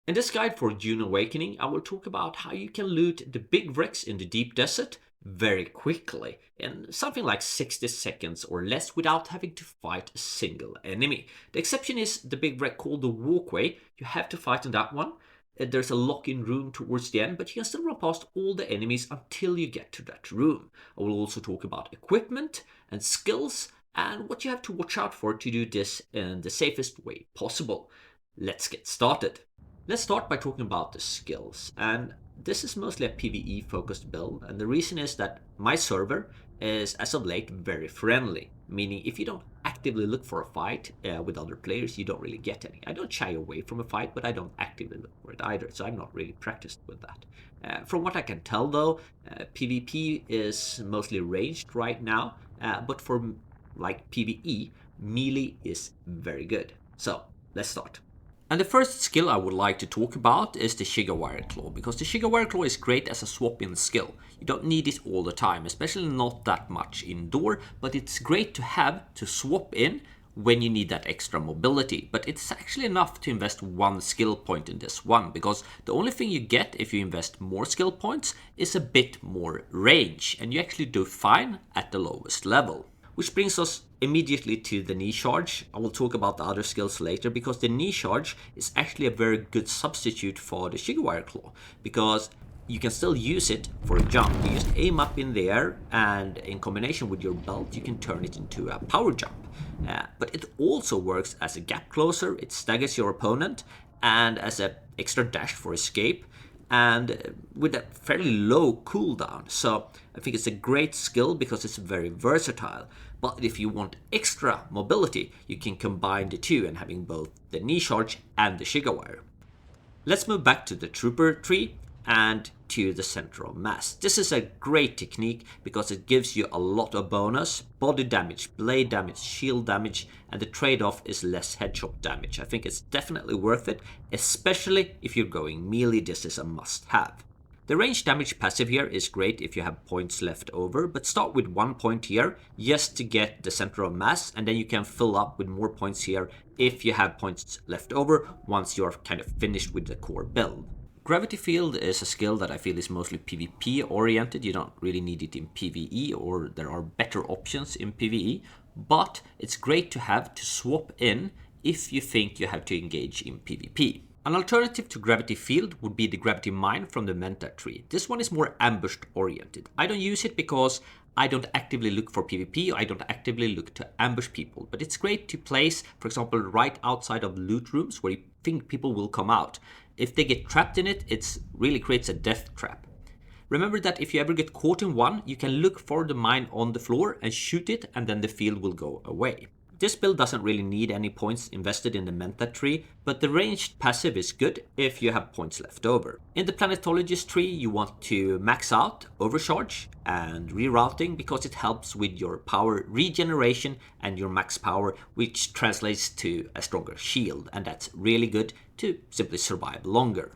In this guide for Dune Awakening, I will talk about how you can loot the big wrecks in the deep desert very quickly, in something like 60 seconds or less without having to fight a single enemy. The exception is the big wreck called the Walkway. You have to fight in that one. There's a lock-in room towards the end, but you can still run past all the enemies until you get to that room. I will also talk about equipment and skills and what you have to watch out for to do this in the safest way possible. Let's get started. Let's start by talking about the skills. And this is mostly a PvE focused build, and the reason is that my server is as of late very friendly, meaning if you don't actively look for a fight with other players, you don't really get any. I don't shy away from a fight, but I don't actively look for it either, so I'm not really practiced with that. From what I can tell though, PvP is mostly ranged right now, but for like PvE, melee is very good. So let's start. And the first skill I would like to talk about is the Shigawire Claw, because the Shigawire Claw is great as a swap-in skill. You don't need it all the time, especially not that much indoor, but it's great to have to swap in when you need that extra mobility. But it's actually enough to invest one skill point in this one, because the only thing you get if you invest more skill points is a bit more range, and you actually do fine at the lowest level. Which brings us immediately to the knee charge. I will talk about the other skills later, because the knee charge is actually a very good substitute for the Shigawire Claw, because you can still use it for a jump. You just aim up in the air, and in combination with your belt you can turn it into a power jump. But it also works as a gap closer, it staggers your opponent, and as an extra dash for escape, and with a fairly low cooldown. So I think it's a great skill because it's very versatile. But if you want extra mobility, you can combine the two and having both the knee charge and the Shigawire. Let's move back to the trooper tree and to the central mass. This is a great technique because it gives you a lot of bonus: body damage, blade damage, shield damage, and the trade-off is less headshot damage. I think it's definitely worth it, especially if you're going melee. This is a must-have. The range damage passive here is great if you have points left over, but start with 1 point here just to get the center of mass, and then you can fill up with more points here if you have points left over once you're kind of finished with the core build. Gravity Field is a skill that I feel is mostly PvP oriented. You don't really need it in PvE, or there are better options in PvE, but it's great to have to swap in if you think you have to engage in PvP. An alternative to Gravity Field would be the Gravity Mine from the Menta tree. This one is more ambush oriented. I don't use it because I don't actively look for PvP, I don't actively look to ambush people, but it's great to place, for example, right outside of loot rooms where you think people will come out. If they get trapped in it, it really creates a death trap. Remember that if you ever get caught in one, you can look for the mine on the floor and shoot it, and then the field will go away. This build doesn't really need any points invested in the Menta tree, but the ranged passive is good if you have points left over. In the Planetologist tree, you want to max out Overcharge and Rerouting because it helps with your power regeneration and your max power, which translates to a stronger shield, and that's really good to simply survive longer.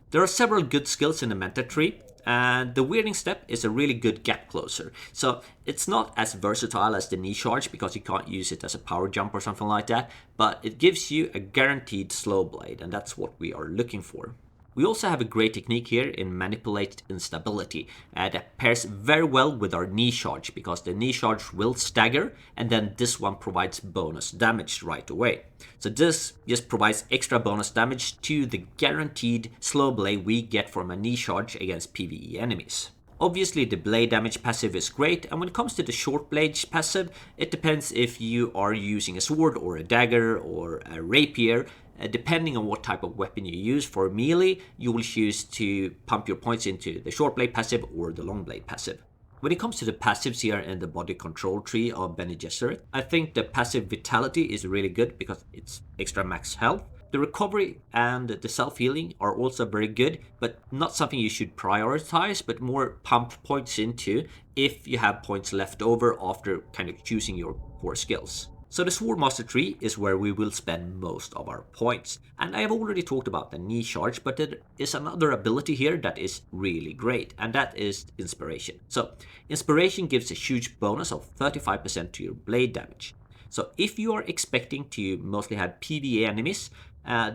There are several good skills in the Menta tree, and the Weirding Step is a really good gap closer. So it's not as versatile as the knee charge because you can't use it as a power jump or something like that, but it gives you a guaranteed slow blade, and that's what we are looking for. We also have a great technique here in Manipulate Instability that pairs very well with our knee charge, because the knee charge will stagger, and then this one provides bonus damage right away. So this just provides extra bonus damage to the guaranteed slow blade we get from a knee charge against PvE enemies. Obviously the blade damage passive is great, and when it comes to the short blade passive, it depends if you are using a sword or a dagger or a rapier. Depending on what type of weapon you use for melee, you will choose to pump your points into the short blade passive or the long blade passive. When it comes to the passives here in the body control tree of Bene Gesserit, I think the passive Vitality is really good because it's extra max health. The recovery and the self-healing are also very good, but not something you should prioritize, but more pump points into if you have points left over after kind of choosing your core skills. So the Swordmaster tree is where we will spend most of our points. And I have already talked about the knee charge, but there is another ability here that is really great, and that is Inspiration. So Inspiration gives a huge bonus of 35% to your blade damage. So if you are expecting to mostly have PvE enemies,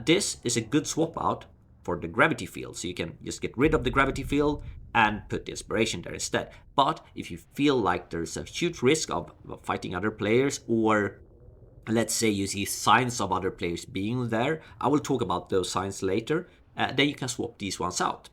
this is a good swap out for the gravity field. So you can just get rid of the gravity field and put the inspiration there instead. But if you feel like there's a huge risk of fighting other players, or let's say you see signs of other players being there, I will talk about those signs later, then you can swap these ones out.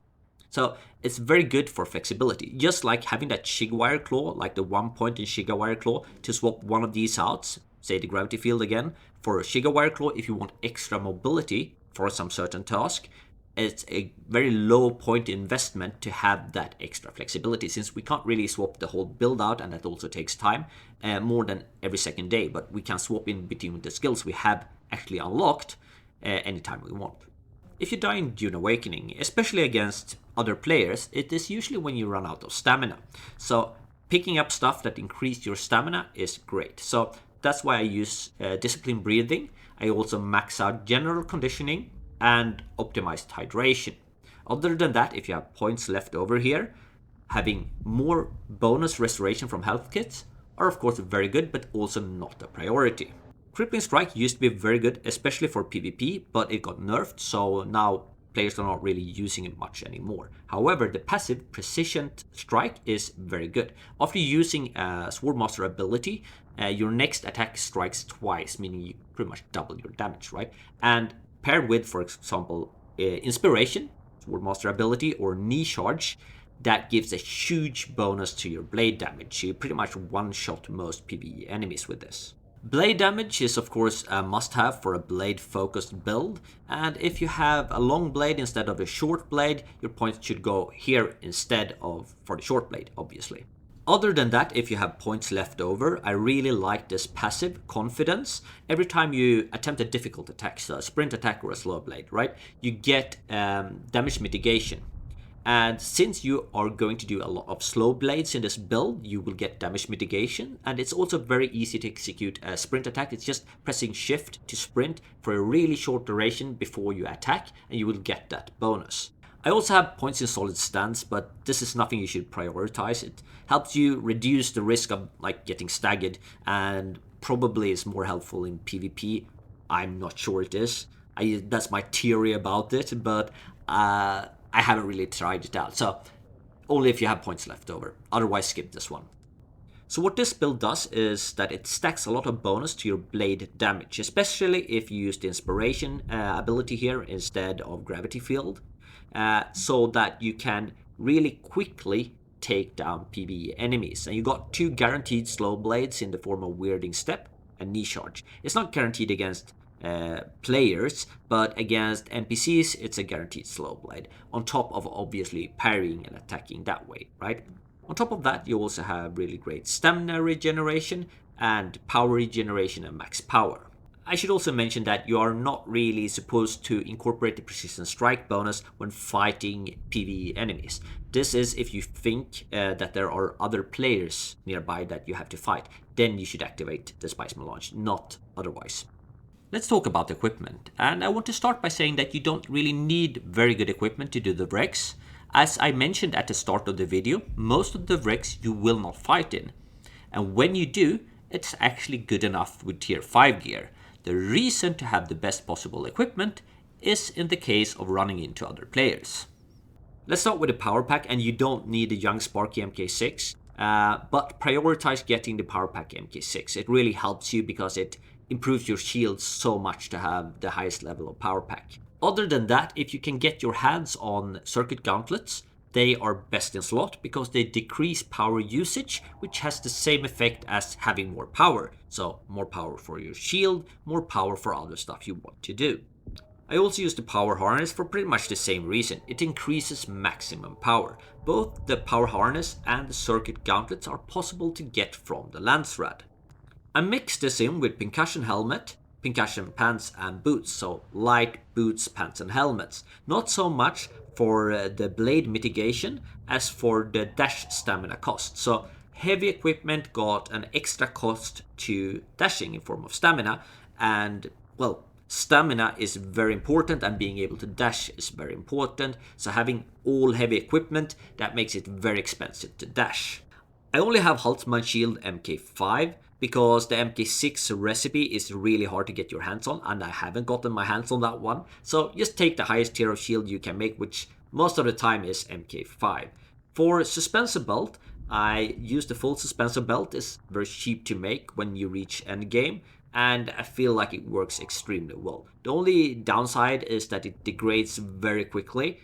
So it's very good for flexibility, just like having that Shigawire Claw, like the 1 point in Shigawire Claw, to swap one of these out, say the gravity field again, for a Shigawire Claw if you want extra mobility for some certain task. It's a very low point investment to have that extra flexibility, since we can't really swap the whole build out, and that also takes time, more than every second day, but we can swap in between the skills we have actually unlocked anytime we want. If you die in Dune Awakening, especially against other players, it is usually when you run out of stamina. So picking up stuff that increase your stamina is great. So that's why I use Disciplined Breathing. I also max out General Conditioning and Optimized Hydration. Other than that, if you have points left over here, having more bonus restoration from health kits are of course very good, but also not a priority. Crippling Strike used to be very good, especially for PvP, but it got nerfed, so now players are not really using it much anymore. However, the passive Precision Strike is very good. After using a Swordmaster ability, your next attack strikes twice, meaning you pretty much double your damage, right? And paired with, for example, Inspiration, Swordmaster ability, or Knee Charge, that gives a huge bonus to your blade damage. You pretty much one-shot most PvE enemies with this. Blade damage is of course a must-have for a blade-focused build, and if you have a long blade instead of a short blade, your points should go here instead of for the short blade, obviously. Other than that, if you have points left over, I really like this passive Confidence. Every time you attempt a difficult attack, so a sprint attack or a slow blade, right, you get damage mitigation. And since you are going to do a lot of slow blades in this build, you will get damage mitigation. And it's also very easy to execute a sprint attack. It's just pressing shift to sprint for a really short duration before you attack, and you will get that bonus. I also have points in solid stance, but this is nothing you should prioritize. It helps you reduce the risk of like getting staggered, and probably is more helpful in PvP. I'm not sure it is. That's my theory about it, but I haven't really tried it out, so only if you have points left over. Otherwise, skip this one. So what this build does is that it stacks a lot of bonus to your blade damage, especially if you use the Inspiration ability here instead of Gravity Field, so that you can really quickly take down PvE enemies. And you got 2 guaranteed slow blades in the form of Weirding Step and Knee Charge. It's not guaranteed against players, but against NPCs it's a guaranteed slow blade, on top of obviously parrying and attacking that way, right? On top of that, you also have really great stamina regeneration and power regeneration and max power. I should also mention that you are not really supposed to incorporate the Precision Strike bonus when fighting PvE enemies. This is if you think that there are other players nearby that you have to fight, then you should activate the Spice Melange, not otherwise. Let's talk about equipment, and I want to start by saying that you don't really need very good equipment to do the Vrex. As I mentioned at the start of the video, most of the Vrex you will not fight in, and when you do, it's actually good enough with tier 5 gear. The reason to have the best possible equipment is in the case of running into other players. Let's start with the power pack, and you don't need a Young Sparky MK6, but prioritize getting the power pack MK6. It really helps you because it improves your shield so much to have the highest level of power pack. Other than that, if you can get your hands on circuit gauntlets, they are best in slot because they decrease power usage, which has the same effect as having more power. So more power for your shield, more power for other stuff you want to do. I also use the power harness for pretty much the same reason. It increases maximum power. Both the power harness and the circuit gauntlets are possible to get from the Lancerad. I mixed this in with Pincushion helmet, Pincushion pants and boots, so light boots, pants and helmets. Not so much for the blade mitigation as for the dash stamina cost. So heavy equipment got an extra cost to dashing in form of stamina, and well, stamina is very important and being able to dash is very important. So having all heavy equipment, that makes it very expensive to dash. I only have Haltman Shield MK5, because the MK6 recipe is really hard to get your hands on, and I haven't gotten my hands on that one. So just take the highest tier of shield you can make, which most of the time is MK5. For suspensor belt, I use the full suspensor belt. It's very cheap to make when you reach endgame, and I feel like it works extremely well. The only downside is that it degrades very quickly,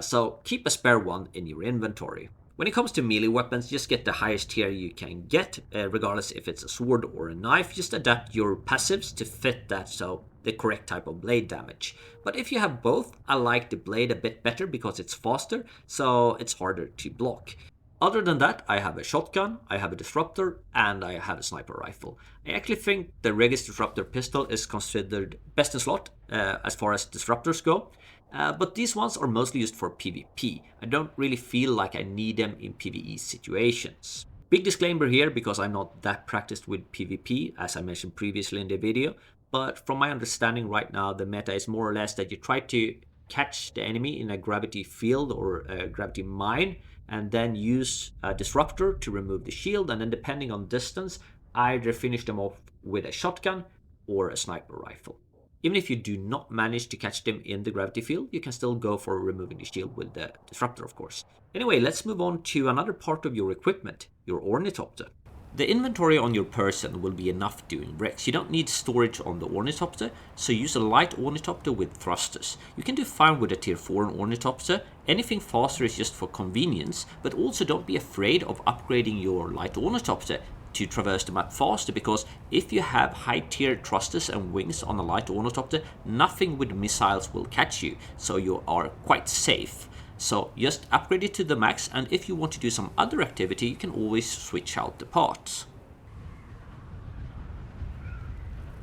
so keep a spare one in your inventory. When it comes to melee weapons, just get the highest tier you can get, regardless if it's a sword or a knife. Just adapt your passives to fit that, so the correct type of blade damage. But if you have both, I like the blade a bit better because it's faster, so it's harder to block. Other than that, I have a shotgun, I have a disruptor, and I have a sniper rifle. I actually think the Regis disruptor pistol is considered best in slot as far as disruptors go. But these ones are mostly used for PvP. I don't really feel like I need them in PvE situations. Big disclaimer here, because I'm not that practiced with PvP, as I mentioned previously in the video, but from my understanding right now, the meta is more or less that you try to catch the enemy in a gravity field or a gravity mine, and then use a disruptor to remove the shield, and then depending on distance, either finish them off with a shotgun or a sniper rifle. Even if you do not manage to catch them in the gravity field, you can still go for removing the shield with the disruptor, of course. Anyway, let's move on to another part of your equipment, your Ornithopter. The inventory on your person will be enough doing wrecks. You don't need storage on the Ornithopter, so use a light Ornithopter with thrusters. You can do fine with a tier 4 Ornithopter. Anything faster is just for convenience, but also don't be afraid of upgrading your light Ornithopter to traverse the map faster, because if you have high tier thrusters and wings on a light Ornithopter, nothing with missiles will catch you, so you are quite safe. So just upgrade it to the max, and if you want to do some other activity, you can always switch out the parts.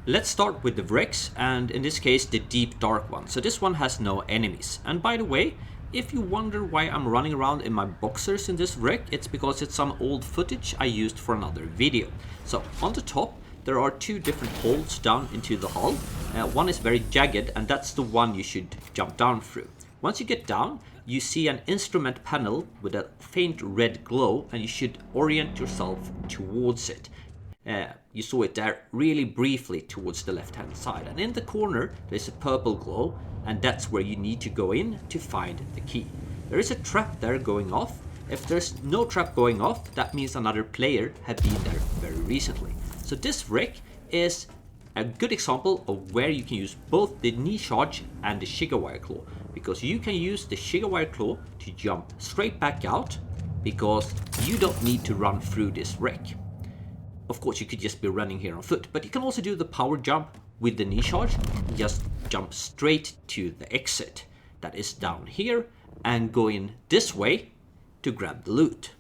Let's start with the wrecks, and in this case the deep dark one. So this one has no enemies. And by the way, if you wonder why I'm running around in my boxers in this wreck, it's because it's some old footage I used for another video. So on the top there are two different holes down into the hull. One is very jagged, and that's the one you should jump down through. Once you get down, you see an instrument panel with a faint red glow, and you should orient yourself towards it. You saw it there really briefly towards the left hand side, and in the corner there's a purple glow, and that's where you need to go in to find the key. There is a trap there going off. If there's no trap going off, that means another player had been there very recently. So this wreck is a good example of where you can use both the knee charge and the Shigawire claw, because you can use the Shigawire claw to jump straight back out, because you don't need to run through this wreck. Of course, you could just be running here on foot, but you can also do the power jump with the knee charge. Just jump straight to the exit that is down here and go in this way to grab the loot.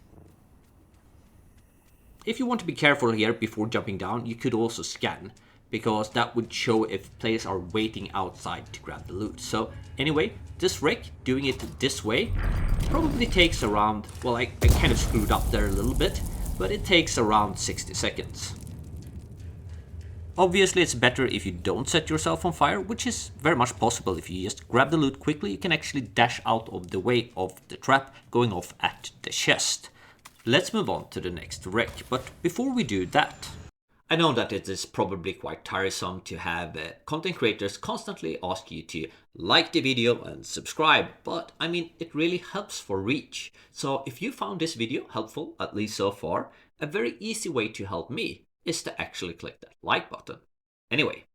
If you want to be careful here before jumping down, you could also scan, because that would show if players are waiting outside to grab the loot. So anyway, this wreck, doing it this way, probably takes around, well, I kind of screwed up there a little bit, but it takes around 60 seconds. Obviously it's better if you don't set yourself on fire, which is very much possible. If you just grab the loot quickly, you can actually dash out of the way of the trap going off at the chest. Let's move on to the next wreck, but before we do that, I know that it is probably quite tiresome to have content creators constantly ask you to like the video and subscribe, but I mean, it really helps for reach. So if you found this video helpful, at least so far, a very easy way to help me is to actually click that like button. Anyway,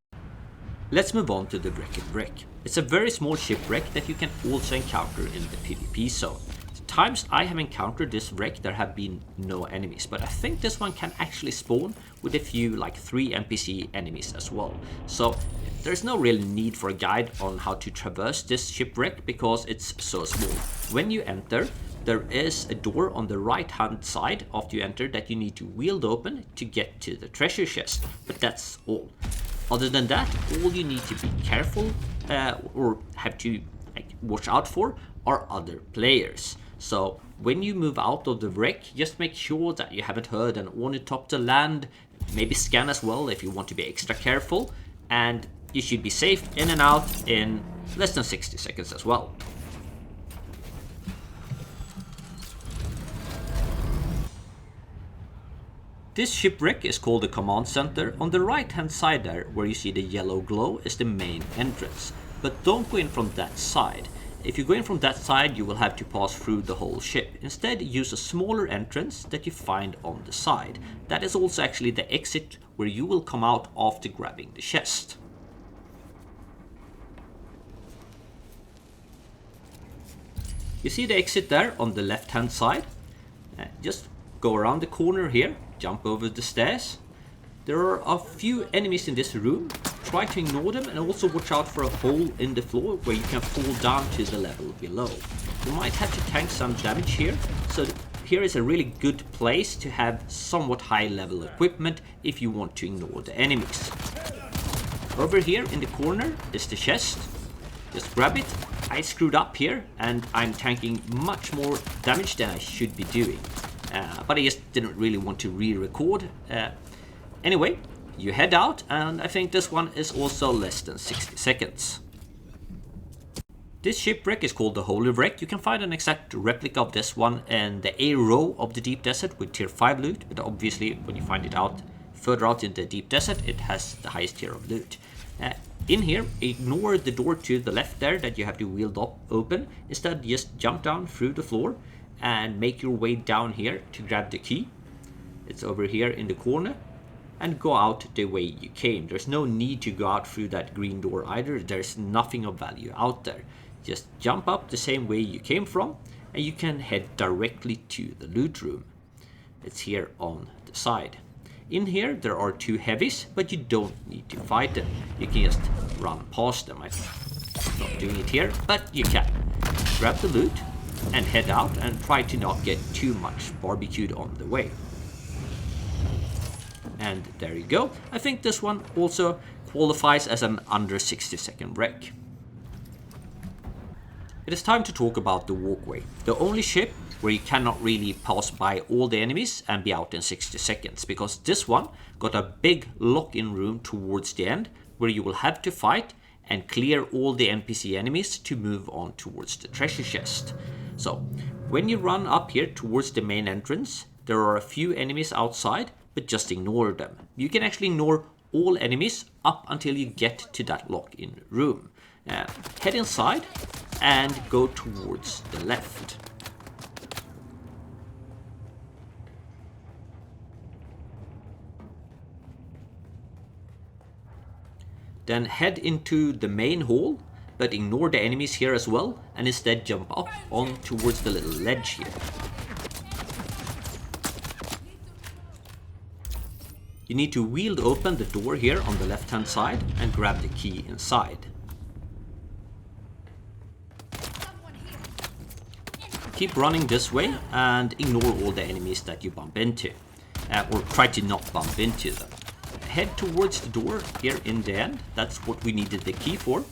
let's move on to the wrecked wreck. It's a very small shipwreck that you can also encounter in the PvP zone. Times I have encountered this wreck, there have been no enemies, but I think this one can actually spawn with a few, like 3 NPC enemies as well. So there's no real need for a guide on how to traverse this shipwreck because it's so small. When you enter, there is a door on the right hand side after you enter that you need to wield open to get to the treasure chest, but that's all. Other than that, all you need to be careful or have to watch out for are other players. So when you move out of the wreck, just make sure that you haven't heard an Ornithopter land. Maybe scan as well if you want to be extra careful, and you should be safe in and out in less than 60 seconds as well. This shipwreck is called the command center. On the right hand side there, where you see the yellow glow, is the main entrance. But don't go in from that side. If you go in from that side, you will have to pass through the whole ship. Instead, use a smaller entrance that you find on the side. That is also actually the exit where you will come out after grabbing the chest. You see the exit there on the left hand side? Just go around the corner here, jump over the stairs. There are a few enemies in this room. Try to ignore them and also watch out for a hole in the floor where you can fall down to the level below. You might have to tank some damage here, so here is a really good place to have somewhat high level equipment if you want to ignore the enemies. Over here in the corner is the chest. Just grab it. I screwed up here and I'm tanking much more damage than I should be doing. But I just didn't really want to re-record. Anyway, you head out, and I think this one is also less than 60 seconds. This shipwreck is called the Holy Wreck. You can find an exact replica of this one in the A row of the deep desert with tier 5 loot, but obviously when you find it out further out in the deep desert, it has the highest tier of loot. In here, ignore the door to the left there that you have to wield up open. Instead, just jump down through the floor and make your way down here to grab the key. It's over here in the corner. And go out the way you came. There's no need to go out through that green door either. There's nothing of value out there. Just jump up the same way you came from and you can head directly to the loot room. It's here on the side. In here there are 2 heavies, but you don't need to fight them. You can just run past them. I'm not doing it here, but you can. Grab the loot and head out and try to not get too much barbecued on the way. And there you go. I think this one also qualifies as an under 60-second wreck. It is time to talk about the Walkway, the only ship where you cannot really pass by all the enemies and be out in 60 seconds, because this one got a big lock-in room towards the end where you will have to fight and clear all the NPC enemies to move on towards the treasure chest. So when you run up here towards the main entrance, there are a few enemies outside, but just ignore them. You can actually ignore all enemies up until you get to that lock-in room. Head inside and go towards the left. Then head into the main hall, but ignore the enemies here as well, and instead jump up on towards the little ledge here. You need to wield open the door here on the left hand side and grab the key inside. Keep running this way and ignore all the enemies that you bump into, or try to not bump into them. Head towards the door here in the end. That's what we needed the key for.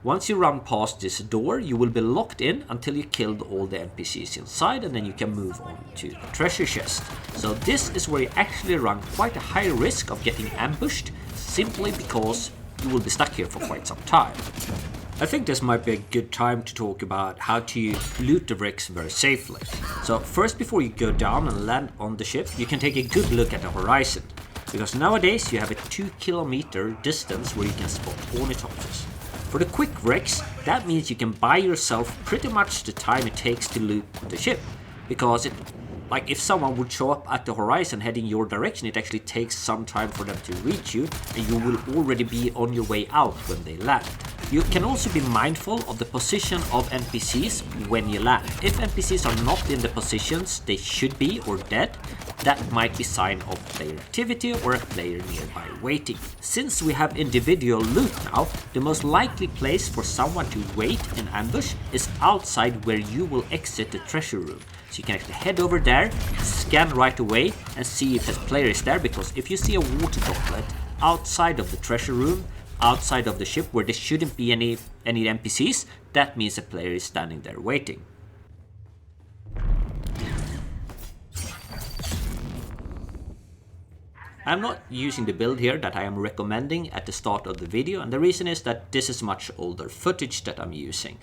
Once you run past this door, you will be locked in until you killed all the NPCs inside, and then you can move on to the treasure chest. So this is where you actually run quite a high risk of getting ambushed, simply because you will be stuck here for quite some time. I think this might be a good time to talk about how to loot the wrecks very safely. So first, before you go down and land on the ship, you can take a good look at the horizon, because nowadays you have a 2-kilometer distance where you can spot ornithopters. For the quick wrecks, that means you can buy yourself pretty much the time it takes to loot the ship, because like if someone would show up at the horizon heading your direction, it actually takes some time for them to reach you, and you will already be on your way out when they land. You can also be mindful of the position of NPCs when you land. If NPCs are not in the positions they should be or dead, that might be sign of player activity or a player nearby waiting. Since we have individual loot now, the most likely place for someone to wait in ambush is outside where you will exit the treasure room. So you can actually head over there, scan right away and see if a player is there, because if you see a water droplet outside of the treasure room, outside of the ship where there shouldn't be any NPCs, that means a player is standing there waiting. I'm not using the build here that I am recommending at the start of the video, and the reason is that this is much older footage that I'm using.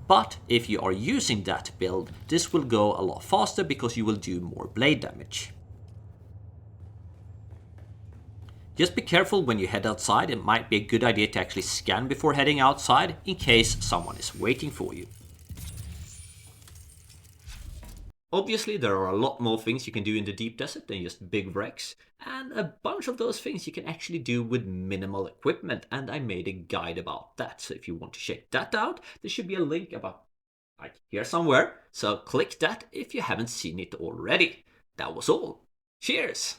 But if you are using that build, this will go a lot faster because you will do more blade damage. Just be careful when you head outside. It might be a good idea to actually scan before heading outside in case someone is waiting for you. Obviously, there are a lot more things you can do in the deep desert than just big wrecks, and a bunch of those things you can actually do with minimal equipment, and I made a guide about that. So if you want to check that out, there should be a link about like here somewhere. So click that if you haven't seen it already. That was all. Cheers!